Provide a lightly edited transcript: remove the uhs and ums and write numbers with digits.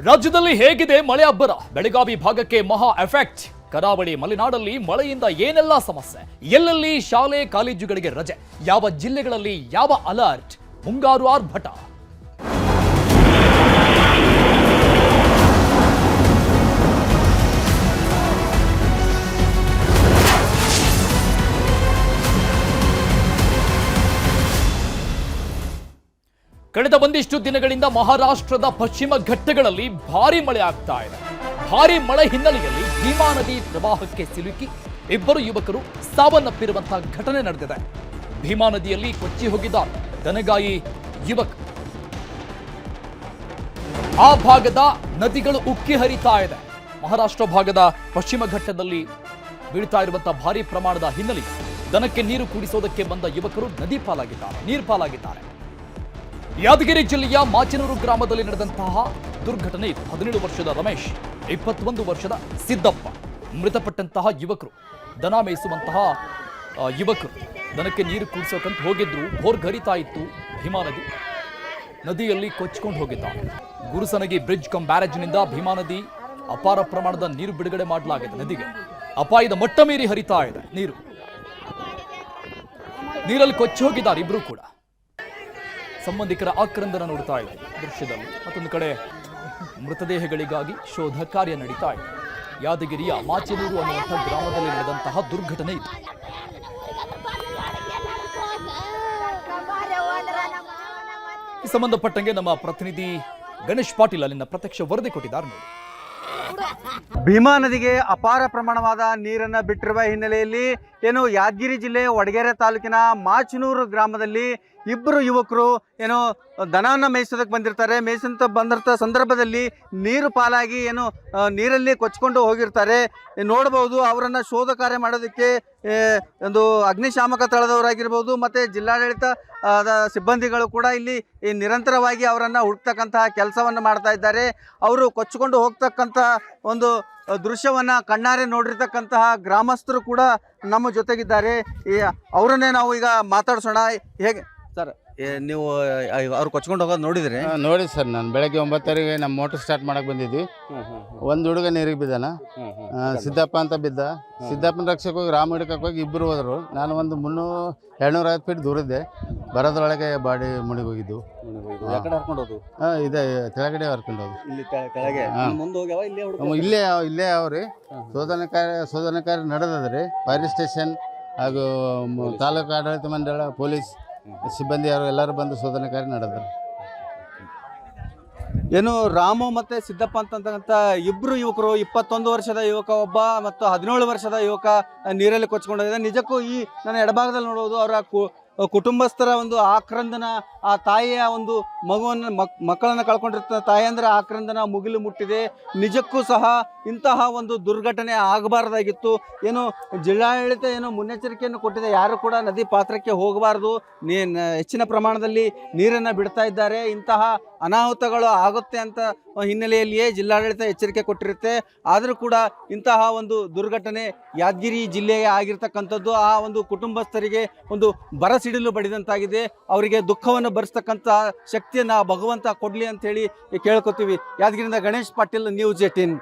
ರಾಜ್ಯದಲ್ಲಿ ಹೇಗಿದೆ ಮಳೆ ಅಬ್ಬರ? ಬೆಳಗಾವಿ ಭಾಗಕ್ಕೆ ಮಹಾ ಎಫೆಕ್ಟ್. ಕರಾವಳಿ ಮಲೆನಾಡಲ್ಲಿ ಮಳೆಯಿಂದ ಏನೆಲ್ಲ ಸಮಸ್ಯೆ? ಎಲ್ಲೆಲ್ಲಿ ಶಾಲೆ ಕಾಲೇಜುಗಳಿಗೆ ರಜೆ? ಯಾವ ಜಿಲ್ಲೆಗಳಲ್ಲಿ ಯಾವ ಅಲರ್ಟ್? ಮುಂಗಾರು ಆರ್ಭಟ. ಕಳೆದ ಒಂದಿಷ್ಟು ದಿನಗಳಿಂದ ಮಹಾರಾಷ್ಟ್ರದ ಪಶ್ಚಿಮ ಘಟ್ಟಗಳಲ್ಲಿ ಭಾರಿ ಮಳೆ ಆಗ್ತಾ ಇದೆ. ಭಾರಿ ಮಳೆ ಹಿನ್ನೆಲೆಯಲ್ಲಿ ಭೀಮಾ ನದಿ ಪ್ರವಾಹಕ್ಕೆ ಸಿಲುಕಿ ಇಬ್ಬರು ಯುವಕರು ಸಾವನ್ನಪ್ಪಿರುವಂತಹ ಘಟನೆ ನಡೆದಿದೆ. ಭೀಮಾ ನದಿಯಲ್ಲಿ ಕೊಚ್ಚಿ ಹೋಗಿದ್ದ ದನಗಾಯಿ ಯುವಕ. ಆ ಭಾಗದ ನದಿಗಳು ಉಕ್ಕಿ ಹರಿತಾ ಇದೆ. ಮಹಾರಾಷ್ಟ್ರ ಭಾಗದ ಪಶ್ಚಿಮ ಘಟ್ಟದಲ್ಲಿ ಬೀಳ್ತಾ ಇರುವಂತಹ ಭಾರಿ ಪ್ರಮಾಣದ ಹಿನ್ನೆಲೆ ದನಕ್ಕೆ ನೀರು ಕುಡಿಸೋದಕ್ಕೆ ಬಂದ ಯುವಕರು ನದಿ ಪಾಲಾಗಿದ್ದಾರೆ, ನೀರು ಪಾಲಾಗಿದ್ದಾರೆ. ಯಾದಗಿರಿ ಜಿಲ್ಲೆಯ ಮಾಚನೂರು ಗ್ರಾಮದಲ್ಲಿ ನಡೆದಂತಹ ದುರ್ಘಟನೆ ಇದು. 17 ವರ್ಷದ ರಮೇಶ್, 21 ವರ್ಷದ ಸಿದ್ದಪ್ಪ ಮೃತಪಟ್ಟಂತಹ ಯುವಕರು. ದನ ಮೇಯಿಸುವಂತಹ ಯುವಕರು ದನಕ್ಕೆ ನೀರು ಕುಡಿಸೋಕಂತ ಹೋಗಿದ್ರು. ಭೋರ್ಗ್ ಹರಿತಾ ಇತ್ತು ಭೀಮಾ ನದಿ. ನದಿಯಲ್ಲಿ ಕೊಚ್ಚಿಕೊಂಡು ಹೋಗಿದ್ದಾರೆ. ಗುರುಸನಗಿ ಬ್ರಿಡ್ಜ್ ಕಮ್ ಬ್ಯಾರೇಜ್ನಿಂದ ಭೀಮಾ ನದಿ ಅಪಾರ ಪ್ರಮಾಣದ ನೀರು ಬಿಡುಗಡೆ ಮಾಡಲಾಗಿದೆ. ನದಿಗೆ ಅಪಾಯದ ಮಟ್ಟ ಮೀರಿ ಹರಿತಾ ಇದೆ ನೀರು. ನೀರಲ್ಲಿ ಕೊಚ್ಚಿ ಹೋಗಿದ್ದಾರೆ ಇಬ್ರು ಕೂಡ. ಸಂಬಂಧಿಕರ ಆಕ್ರಂದನ ನೋಡ್ತಾ ಇದೆ ದೃಶ್ಯದಲ್ಲಿ. ಮತ್ತೊಂದು ಕಡೆ ಮೃತದೇಹಗಳಿಗಾಗಿ ಶೋಧ ಕಾರ್ಯ ನಡೀತಾ ಇದೆ. ಯಾದಗಿರಿಯ ಮಾಚನೂರು ಅನ್ನುವಂಥ ಗ್ರಾಮದಲ್ಲಿ ನಡೆದಂತಹ ದುರ್ಘಟನೆ ಇದು. ಈ ಸಂಬಂಧಪಟ್ಟಂಗೆ ನಮ್ಮ ಪ್ರತಿನಿಧಿ ಗಣೇಶ್ ಪಾಟೀಲ್ ಅಲ್ಲಿನ ಪ್ರತ್ಯಕ್ಷ ವರದಿ ಕೊಟ್ಟಿದ್ದಾರೆ ನೋಡಿ. ಭೀಮಾ ನದಿಗೆ ಅಪಾರ ಪ್ರಮಾಣವಾದ ನೀರನ್ನು ಬಿಟ್ಟಿರುವ ಹಿನ್ನೆಲೆಯಲ್ಲಿ ಏನು ಯಾದಗಿರಿ ಜಿಲ್ಲೆ ವಡಗೇರೆ ತಾಲೂಕಿನ ಮಾಚನೂರು ಗ್ರಾಮದಲ್ಲಿ ಇಬ್ಬರು ಯುವಕರು ಏನು ದನವನ್ನು ಮೇಯಿಸೋದಕ್ಕೆ ಬಂದಿರ್ತಾರೆ. ಮೇಯಿಸಂತ ಬಂದಿರ್ತ ಸಂದರ್ಭದಲ್ಲಿ ನೀರು ಪಾಲಾಗಿ ಏನು ನೀರಲ್ಲಿ ಕೊಚ್ಕೊಂಡು ಹೋಗಿರ್ತಾರೆ. ನೋಡ್ಬೋದು ಅವರನ್ನು ಶೋಧ ಕಾರ್ಯ ಮಾಡೋದಕ್ಕೆ ಒಂದು ಅಗ್ನಿಶಾಮಕ ದಳದವರಾಗಿರ್ಬೋದು ಮತ್ತು ಜಿಲ್ಲಾಡಳಿತ ಸಿಬ್ಬಂದಿಗಳು ಕೂಡ ಇಲ್ಲಿ ನಿರಂತರವಾಗಿ ಅವರನ್ನು ಹುಡುಕ್ತಕ್ಕಂತಹ ಕೆಲಸವನ್ನು ಮಾಡ್ತಾ ಇದ್ದಾರೆ. ಅವರು ಕೊಚ್ಚಿಕೊಂಡು ಹೋಗ್ತಕ್ಕಂಥ ಒಂದು ದೃಶ್ಯವನ್ನು ಕಣ್ಣಾರೆ ನೋಡಿರ್ತಕ್ಕಂತಹ ಗ್ರಾಮಸ್ಥರು ಕೂಡ ನಮ್ಮ ಜೊತೆಗಿದ್ದಾರೆ. ಅವರನ್ನೇ ನಾವು ಈಗ ಮಾತಾಡ್ಸೋಣ. ಹೇಗೆ ಸರ್ ನೀವು ಅವ್ರು ಕೊಚ್ಕೊಂಡು ಹೋಗೋದು ನೋಡಿದ್ರಿ? ನೋಡಿ ಸರ್, ನಾನು ಬೆಳಗ್ಗೆ 9:30ಗೆ ನಮ್ಮ ಮೋಟರ್ ಸ್ಟಾರ್ಟ್ ಮಾಡಕ್ಕೆ ಬಂದಿದ್ವಿ. ಒಂದು ಹುಡುಗ ನೀರಿಗೆ ಬಿದ್ದಾನ, ಸಿದ್ದಪ್ಪ ಅಂತ ಬಿದ್ದ. ಸಿದ್ದಪ್ಪನ ರಕ್ಷಕ್ಕೆ ಹೋಗಿ ರಾಮ ಹಿಡ್ಕಕ್ಕೆ ಹೋಗಿ ಇಬ್ಬರು ಹೋದರು. ನಾನು ಒಂದು 250 ಫೀಟ್ ದೂರದ್ದೆ. ಬರೋದ್ರೊಳಗೆ ಬಾಡಿ ಮುಣಿಗೆ ಹೋಗಿದ್ದು. ಇದೆ ಕೆಳಗಡೆ ಹರ್ಕೊಂಡು ಹೋಗಿ ಇಲ್ಲೇ ಅವ್ರಿ ಶೋಧನೆ ಕಾರ್ಯ ನಡೆದದ್ರಿ. ಫೈರ್ ಸ್ಟೇಷನ್ ಹಾಗೂ ತಾಲೂಕು ಆಡಳಿತ ಮಂಡಳ, ಪೊಲೀಸ್ ಸಿಬ್ಬಂದಿ ಅವರು ಎಲ್ಲರೂ ಬಂದು ಶೋಧನೆ ಕಾರ್ಯ ನಡೆದ್ರು. ಏನು ರಾಮು ಮತ್ತು ಸಿದ್ದಪ್ಪ ಅಂತಕ್ಕಂಥ ಇಬ್ಬರು ಯುವಕರು, 21 ವರ್ಷದ ಯುವಕ ಒಬ್ಬ ಮತ್ತು 17 ವರ್ಷದ ಯುವಕ ನೀರಲ್ಲಿ ಕೊಚ್ಕೊಂಡೋಗಿದೆ. ನಿಜಕ್ಕೂ ಈ ನನ್ನ ಎಡಭಾಗದಲ್ಲಿ ನೋಡೋದು ಅವರ ಕುಟುಂಬಸ್ಥರ ಒಂದು ಆಕ್ರಂದನ, ಆ ತಾಯಿಯ ಒಂದು ಮಕ್ಕಳನ್ನು ಕಳ್ಕೊಂಡಿರ್ತ ತಾಯಿಯಂದ್ರೆ ಆಕ್ರಂದನ ಮುಗಿಲು ಮುಟ್ಟಿದೆ. ನಿಜಕ್ಕೂ ಸಹ ಇಂತಹ ಒಂದು ದುರ್ಘಟನೆ ಆಗಬಾರ್ದಾಗಿತ್ತು. ಏನು ಜಿಲ್ಲಾಡಳಿತ ಏನು ಮುನ್ನೆಚ್ಚರಿಕೆಯನ್ನು ಕೊಟ್ಟಿದೆ, ಯಾರು ಕೂಡ ನದಿ ಪಾತ್ರಕ್ಕೆ ಹೋಗಬಾರ್ದು, ಹೆಚ್ಚಿನ ಪ್ರಮಾಣದಲ್ಲಿ ನೀರನ್ನು ಬಿಡ್ತಾ ಇದ್ದಾರೆ, ಇಂತಹ ಅನಾಹುತಗಳು ಆಗುತ್ತೆ ಅಂತ ಹಿನ್ನೆಲೆಯಲ್ಲಿಯೇ ಜಿಲ್ಲಾಡಳಿತ ಎಚ್ಚರಿಕೆ ಕೊಟ್ಟಿರುತ್ತೆ. ಆದರೂ ಕೂಡ ಇಂತಹ ಒಂದು ದುರ್ಘಟನೆ ಯಾದಗಿರಿ ಜಿಲ್ಲೆಗೆ ಆಗಿರ್ತಕ್ಕಂಥದ್ದು ಆ ಒಂದು ಕುಟುಂಬಸ್ಥರಿಗೆ ಒಂದು ಬರಸಿಡಿಲು ಬಡಿದಂತಾಗಿದೆ. ಅವರಿಗೆ ದುಃಖವನ್ನು ಭರಿಸ್ತಕ್ಕಂಥ ಶಕ್ತಿಯನ್ನು ಭಗವಂತ ಕೊಡಲಿ ಅಂತ ಹೇಳಿ ಕೇಳ್ಕೊತೀವಿ. ಯಾದಗಿರಿಯಿಂದ ಗಣೇಶ್ ಪಾಟೀಲ್, ನ್ಯೂಸ್ 18.